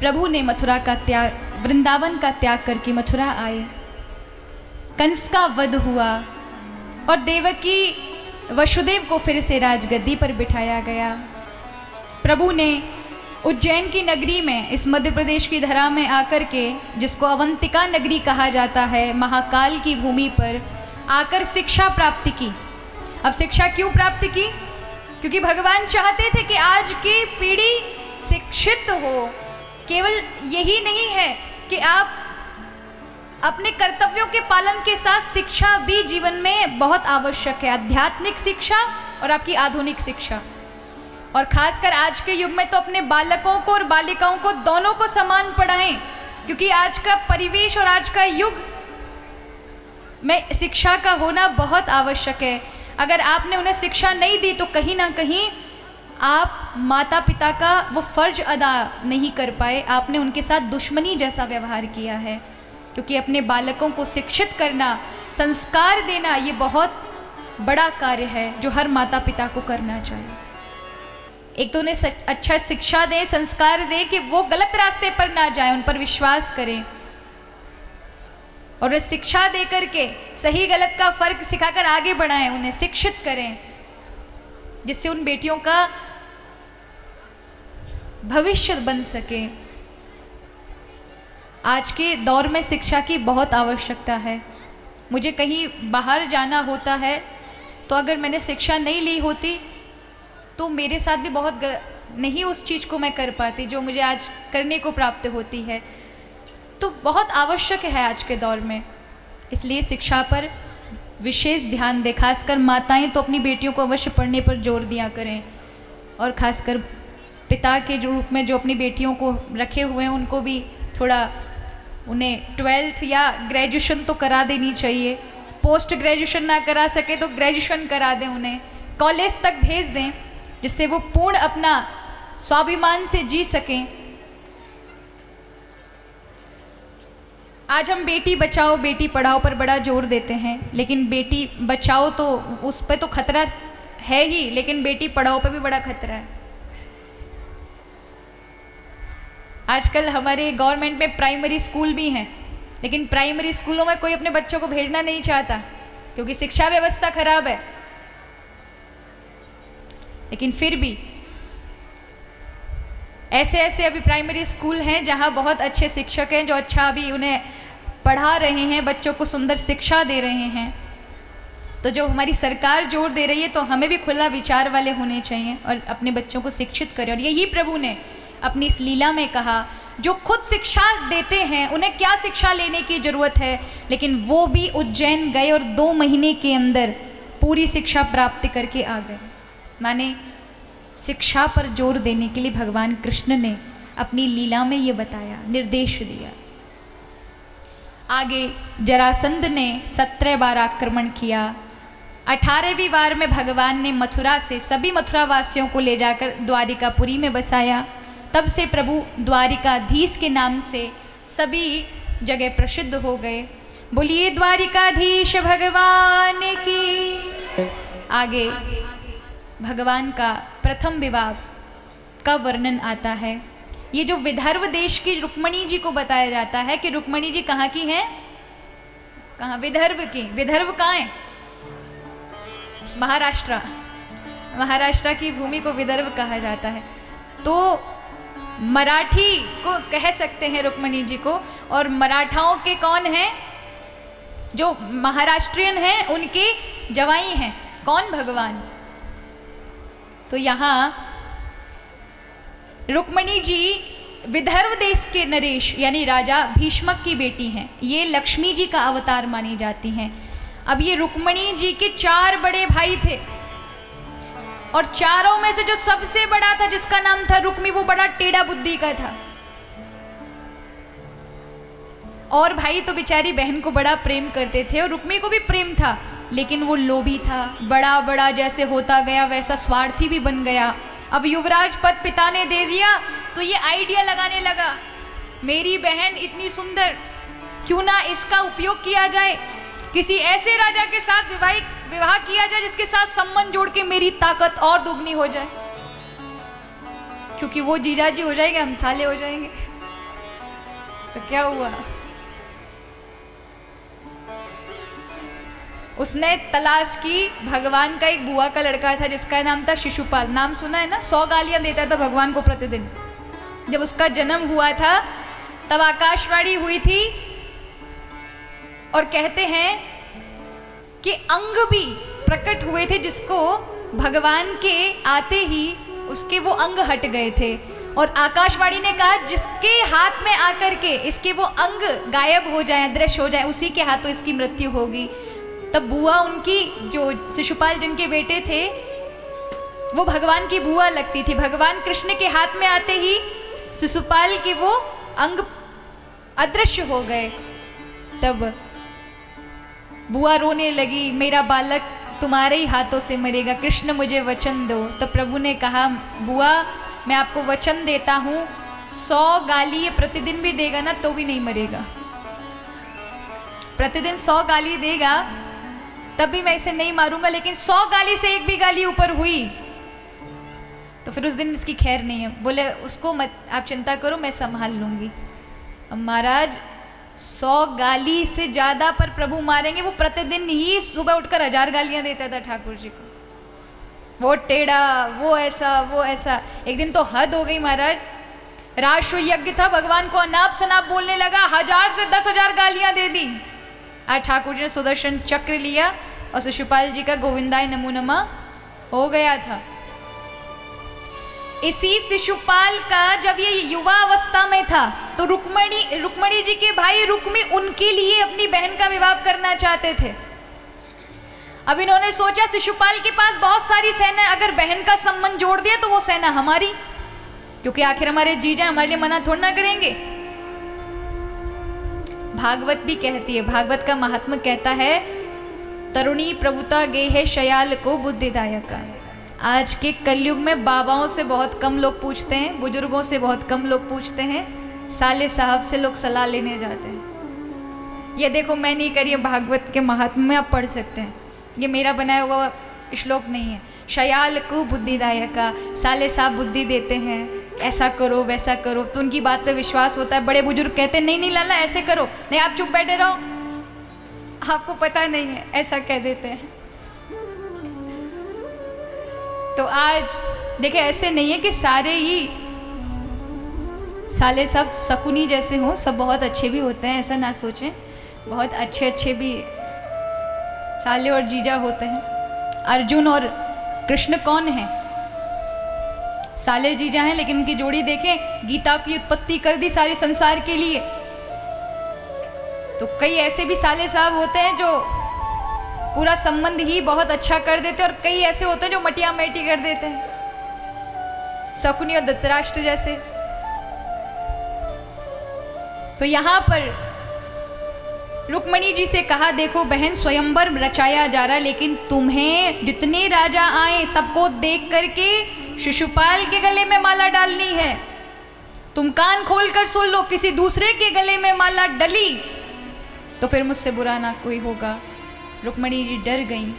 प्रभु ने मथुरा का त्याग, वृंदावन का त्याग करके मथुरा आए। कंस का वध हुआ और देवकी वसुदेव को फिर से राजगद्दी पर बिठाया गया। प्रभु ने उज्जैन की नगरी में, इस मध्य प्रदेश की धरा में आकर के, जिसको अवंतिका नगरी कहा जाता है, महाकाल की भूमि पर आकर शिक्षा प्राप्त की। अब शिक्षा क्यों प्राप्त की? क्योंकि भगवान चाहते थे कि आज की पीढ़ी शिक्षित हो। केवल यही नहीं है कि आप अपने कर्तव्यों के पालन के साथ शिक्षा भी जीवन में बहुत आवश्यक है, आध्यात्मिक शिक्षा और आपकी आधुनिक शिक्षा। और खासकर आज के युग में तो अपने बालकों को और बालिकाओं को दोनों को समान पढ़ाएं, क्योंकि आज का परिवेश और आज का युग में शिक्षा का होना बहुत आवश्यक है। अगर आपने उन्हें शिक्षा नहीं दी तो कहीं ना कहीं आप माता पिता का वो फर्ज अदा नहीं कर पाए, आपने उनके साथ दुश्मनी जैसा व्यवहार किया है। क्योंकि अपने बालकों को शिक्षित करना, संस्कार देना, ये बहुत बड़ा कार्य है जो हर माता पिता को करना चाहिए। एक तो उन्हें अच्छा शिक्षा दें, संस्कार दें कि वो गलत रास्ते पर ना जाएं, उन पर विश्वास करें, और शिक्षा दे करके सही गलत का फर्क सिखाकर आगे बढ़ाएं, उन्हें शिक्षित करें, जिससे उन बेटियों का भविष्य बन सके। आज के दौर में शिक्षा की बहुत आवश्यकता है। मुझे कहीं बाहर जाना होता है तो अगर मैंने शिक्षा नहीं ली होती तो मेरे साथ भी बहुत नहीं उस चीज़ को मैं कर पाती जो मुझे आज करने को प्राप्त होती है। तो बहुत आवश्यक है आज के दौर में, इसलिए शिक्षा पर विशेष ध्यान दें। खासकर माताएं तो अपनी बेटियों को अवश्य पढ़ने पर जोर दिया करें, और खासकर पिता के रूप में जो अपनी बेटियों को रखे हुए हैं उनको भी थोड़ा उन्हें 12th या ग्रेजुएशन तो करा देनी चाहिए। पोस्ट ग्रेजुएशन ना करा सके तो ग्रेजुएशन करा दें, उन्हें कॉलेज तक भेज दें, जिससे वो पूर्ण अपना स्वाभिमान से जी सकें। आज हम बेटी बचाओ बेटी पढ़ाओ पर बड़ा जोर देते हैं, लेकिन बेटी बचाओ तो उस पर तो खतरा है ही, लेकिन बेटी पढ़ाओ पर भी बड़ा खतरा है। आजकल हमारे गवर्नमेंट में प्राइमरी स्कूल भी हैं, लेकिन प्राइमरी स्कूलों में कोई अपने बच्चों को भेजना नहीं चाहता क्योंकि शिक्षा व्यवस्था खराब है। लेकिन फिर भी ऐसे ऐसे अभी प्राइमरी स्कूल हैं जहां बहुत अच्छे शिक्षक हैं जो अच्छा अभी उन्हें पढ़ा रहे हैं, बच्चों को सुंदर शिक्षा दे रहे हैं। तो जो हमारी सरकार जोर दे रही है तो हमें भी खुला विचार वाले होने चाहिए और अपने बच्चों को शिक्षित करें। और यही प्रभु ने अपनी इस लीला में कहा, जो खुद शिक्षा देते हैं उन्हें क्या शिक्षा लेने की जरूरत है, लेकिन वो भी उज्जैन गए और 2 महीने के अंदर पूरी शिक्षा प्राप्त करके आ गए। माने शिक्षा पर जोर देने के लिए भगवान कृष्ण ने अपनी लीला में ये बताया, निर्देश दिया। आगे जरासंध ने 17 बार आक्रमण किया। 18वीं बार में भगवान ने मथुरा से सभी मथुरा वासियों को ले जाकर द्वारिकापुरी में बसाया। तब से प्रभु द्वारिकाधीश के नाम से सभी जगह प्रसिद्ध हो गए। बोलिए द्वारिकाधीश भगवान की। आगे भगवान का प्रथम विवाह का वर्णन आता है। ये जो विदर्भ देश की रुक्मणी जी को बताया जाता है कि रुक्मणी जी कहाँ की हैं? कहाँ? विदर्भ की। विदर्भ कहाँ है? महाराष्ट्र। महाराष्ट्र की भूमि को विदर्भ कहा जाता है। तो मराठी को कह सकते हैं रुक्मणी जी को, और मराठाओं के कौन हैं? जो महाराष्ट्रियन हैं उनके जवाई हैं। कौन? भगवान। तो यहाँ रुक्मणी जी विदर्भ देश के नरेश यानी राजा भीष्मक की बेटी हैं। ये लक्ष्मी जी का अवतार मानी जाती हैं। अब ये रुक्मणी जी के 4 बड़े भाई थे, और चारों में से जो सबसे बड़ा था जिसका नाम था रुक्मी, वो बड़ा टेढ़ा बुद्धि का था। और भाई तो बेचारी बहन को बड़ा प्रेम करते थे और रुक्मी को भी प्रेम था, लेकिन वो लोभी था। बड़ा बड़ा जैसे होता गया वैसा स्वार्थी भी बन गया। अब युवराज पद पिता ने दे दिया तो ये आइडिया लगाने लगा, मेरी बहन इतनी सुंदर, क्यों ना इसका उपयोग किया जाए, किसी ऐसे राजा के साथ विवाह किया जाए जिसके साथ संबंध जोड़ के मेरी ताकत और दुगनी हो जाए, क्योंकि वो जीजाजी हो जाएंगे, हम साले हो जाएंगे। तो क्या हुआ, उसने तलाश की। भगवान का एक बुआ का लड़का था जिसका नाम था शिशुपाल, नाम सुना है ना, 100 गालियां देता था भगवान को प्रतिदिन। जब उसका जन्म हुआ था तब आकाशवाणी हुई थी और कहते हैं कि अंग भी प्रकट हुए थे जिसको भगवान के आते ही उसके वो अंग हट गए थे। और आकाशवाणी ने कहा जिसके हाथ में आकर के इसके वो अंग गायब हो जाए, अदृश्य हो जाए, उसी के हाथों इसकी मृत्यु होगी। तब बुआ उनकी, जो शिशुपाल जिनके बेटे थे, वो भगवान की बुआ लगती थी। भगवान कृष्ण के हाथ में आते ही शिशुपाल के वो अंग अदृश्य हो गए। तब बुआ रोने लगी, मेरा बालक तुम्हारे ही हाथों से मरेगा, कृष्ण मुझे वचन दो। तब प्रभु ने कहा, बुआ मैं आपको वचन देता हूँ, 100 गाली ये प्रतिदिन भी देगा ना तो भी नहीं मरेगा। प्रतिदिन 100 गाली देगा तब भी मैं इसे नहीं मारूंगा, लेकिन 100 गाली से एक भी गाली ऊपर हुई तो फिर उस दिन इसकी खैर नहीं है। बोले उसको मत आप चिंता करो, मैं संभाल लूंगी। अब महाराज 100 गाली से ज्यादा पर प्रभु मारेंगे। वो प्रतिदिन ही सुबह उठकर 1000 गालियां देता था ठाकुर जी को, वो टेढ़ा, वो ऐसा, वो ऐसा। एक दिन तो हद हो गई महाराज, राष्ट्र यज्ञ था, भगवान को अनाप शनाप बोलने लगा, 1000 से 10,000 गालियां दे दी। आज ठाकुर जी ने सुदर्शन चक्र लिया और शिशुपाल जी का गोविंदाय नमो नमः हो गया था। इसी शिशुपाल का जब ये युवा अवस्था में था तो रुक्मणी जी के भाई रुक्मी उनके लिए अपनी बहन का विवाह करना चाहते थे। अब इन्होंने सोचा शिशुपाल के पास बहुत सारी सेना, अगर बहन का संबंध जोड़ दिया तो वो सेना हमारी, क्योंकि आखिर हमारे जीजा हमारे लिए मना थोड़ा ना करेंगे। भागवत भी कहती है, भागवत का महात्मा कहता है, तरुणी प्रभुता गे है शयाल को बुद्धिदायक। आज के कलयुग में बाबाओं से बहुत कम लोग पूछते हैं, बुजुर्गों से बहुत कम लोग पूछते हैं, साले साहब से लोग सलाह लेने जाते हैं। ये देखो मैं नहीं करी, भागवत के महात्मा में आप पढ़ सकते हैं, ये मेरा बनाया हुआ श्लोक नहीं है। शयाल को बुद्धिदायका, साले साहब बुद्धि देते हैं, ऐसा करो वैसा करो, तो उनकी बात पे विश्वास होता है। बड़े बुजुर्ग कहते हैं नहीं नहीं लाला ऐसे करो, नहीं आप चुप बैठे रहो, आपको पता नहीं है, ऐसा कह देते हैं। तो आज देखे ऐसे नहीं है कि सारे ही साले सब शकुनी जैसे हों, सब बहुत अच्छे भी होते हैं, ऐसा ना सोचें। बहुत अच्छे अच्छे भी साले और जीजा होते हैं। अर्जुन और कृष्ण कौन है? साले जीजा हैं, लेकिन उनकी जोड़ी देखें, गीता की उत्पत्ति कर दी सारी संसार के लिए। तो कई ऐसे भी साले साहब होते हैं जो पूरा संबंध ही बहुत अच्छा कर देते हैं, और कई ऐसे होते हैं जो मटिया मेटी कर देते हैं, शकुनी और धृतराष्ट्र जैसे। तो यहां पर रुक्मणी जी से कहा, देखो बहन स्वयंवर रचाया जा रहा है, लेकिन तुम्हें जितने राजा आए सबको देख करके शिशुपाल के गले में माला डालनी है। तुम कान खोलकर सुन लो, किसी दूसरे के गले में माला डली तो फिर मुझसे बुरा ना कोई होगा। रुक्मणी जी डर गईं,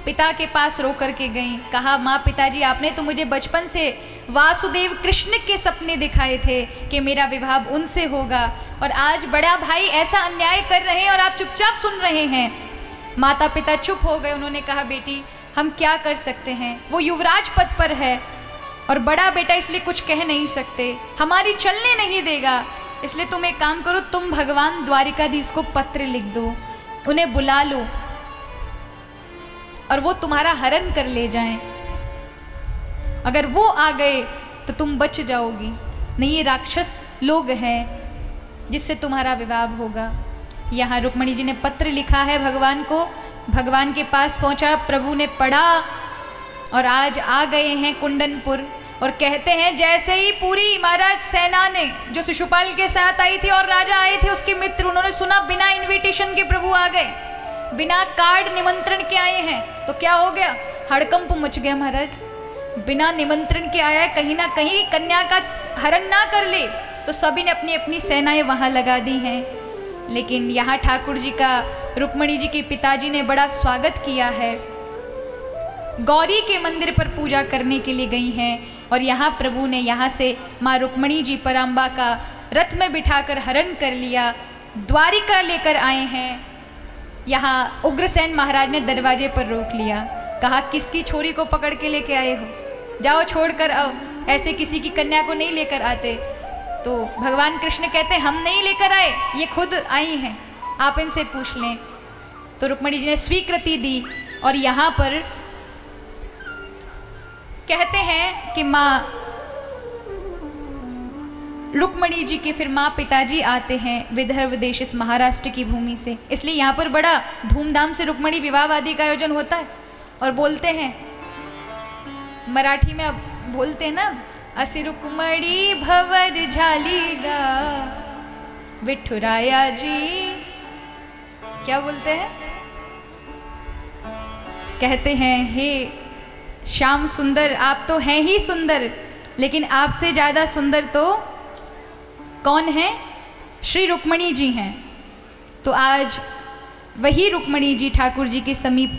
पिता के पास रो करके गईं, कहा माँ पिताजी आपने तो मुझे बचपन से वासुदेव कृष्ण के सपने दिखाए थे कि मेरा विवाह उनसे होगा, और आज बड़ा भाई ऐसा अन्याय कर रहे हैं और आप चुपचाप सुन रहे हैं। माता पिता चुप हो गए। उन्होंने कहा बेटी हम क्या कर सकते हैं, वो युवराज पद पर है और बड़ा बेटा इसलिए कुछ कह नहीं सकते, हमारी चलने नहीं देगा, इसलिए तुम एक काम करो, तुम भगवान द्वारिकाधीश को पत्र लिख दो, उन्हें बुला लो और वो तुम्हारा हरण कर ले जाएं। अगर वो आ गए तो तुम बच जाओगी, नहीं ये राक्षस लोग हैं जिससे तुम्हारा विवाह होगा। यहाँ रुक्मणी जी ने पत्र लिखा है भगवान को, भगवान के पास पहुंचा, प्रभु ने पढ़ा और आज आ गए हैं कुंडनपुर। और कहते हैं जैसे ही पूरी महाराज सेना ने जो शिशुपाल के साथ आई थी और राजा आए थे उसके मित्र, उन्होंने सुना बिना इनविटेशन के प्रभु आ गए, बिना कार्ड निमंत्रण के आए हैं, तो क्या हो गया, हड़कंप मच गया महाराज। बिना निमंत्रण के आया, कहीं ना कहीं कन्या का हरण ना कर ले, तो सभी ने अपनी अपनी सेनाएं वहां लगा दी हैं। लेकिन यहाँ ठाकुर जी का रुक्मणी जी के पिताजी ने बड़ा स्वागत किया है, गौरी के मंदिर पर पूजा करने के लिए गई हैं, और यहाँ प्रभु ने यहाँ से माँ रुक्मणी जी पराम्बा का रथ में बिठाकर हरण कर लिया, द्वारिका लेकर आए हैं। यहाँ उग्रसेन महाराज ने दरवाजे पर रोक लिया, कहा किसकी छोरी को पकड़ के लेके आए हो, जाओ छोड़कर आओ, ऐसे किसी की कन्या को नहीं लेकर आते। तो भगवान कृष्ण कहते हम नहीं लेकर आए, ये खुद आई हैं, आप इनसे पूछ लें। तो रुक्मिणी जी ने स्वीकृति दी और यहाँ पर कहते हैं कि माँ रुक्मिणी जी के फिर माँ पिताजी आते हैं विदर्भ देश, इस महाराष्ट्र की भूमि से, इसलिए यहाँ पर बड़ा धूमधाम से रुक्मिणी विवाह आदि का आयोजन होता है। और बोलते हैं, मराठी में अब बोलते हैं ना, असी रुक्मिणी भवर झालीगा विठुराया जी, क्या बोलते हैं, कहते हैं हे श्याम सुंदर, आप तो हैं ही सुंदर, लेकिन आपसे ज़्यादा सुंदर तो कौन है, श्री रुक्मिणी जी हैं। तो आज वही रुक्मिणी जी ठाकुर जी के समीप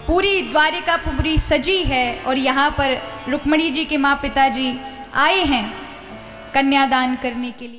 पूरी द्वारिका पूरी सजी है और यहाँ पर रुक्मिणी जी के माँ पिताजी आए हैं कन्यादान करने के लिए।